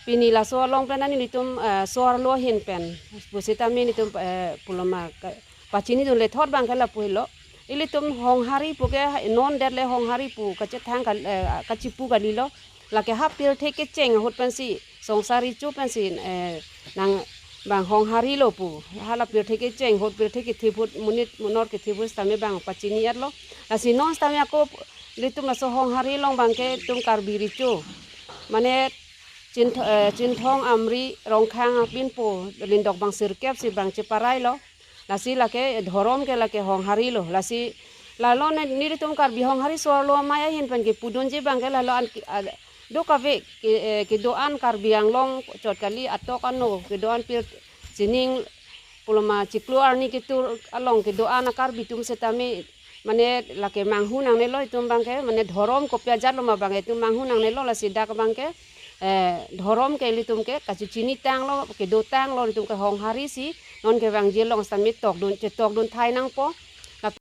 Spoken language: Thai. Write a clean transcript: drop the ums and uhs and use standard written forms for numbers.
ปีนี้ละซัวลองเป็นนั่นนี่ตุมซัวลัวเห็นเป็นปุสิตามีนี่ตุมปุลมาปัจจินี่ตุมเลยทอดบางกันละปุยโลอิลิตุมห้องฮาริปุกนอนเด็ดเลยห้องฮาริปุกจะทางกันกจิปุกันลิโลละแกฮับเปียเทกเจงหดเป็นสิสงสาริจูเป็นสินางบางห้องฮาริโลปูฮาลาเปียเทกเจงหดเปียเทกทิพุมุนิดมุนอร์กทิพุสตามีบางปัจจินี่อัดโลละสินอนสตามีakoลิตุมละโซห้องฮาริลองบางแกตุมการบิริจูมันเนจินทองอัมรีรองค้างบินปูลินดอกบางสิรเก็บสิบางเจปารายโลลาสิละke dhorom ke la ke hong hari lo la si la lo ne ni tum kar bi hong hari so lo maya hin pen ke pudun je bang ke la lo an do ka ve ke do an kar biang long chot kali atok ano ke do an pir sining pulama ciklu arni ke tur along ke do an kar bitum setame mane la ke manghu nang ne lo tum bang ke mane dhorom ko pyajar lo ma bang ke tum manghu nang ne lo la si dak bang ke dhorom ke litum ke kachu chini tang lo ke do tang lo litum ke hong hari si non ke bang je long samit tok dun che tok dun thai nang po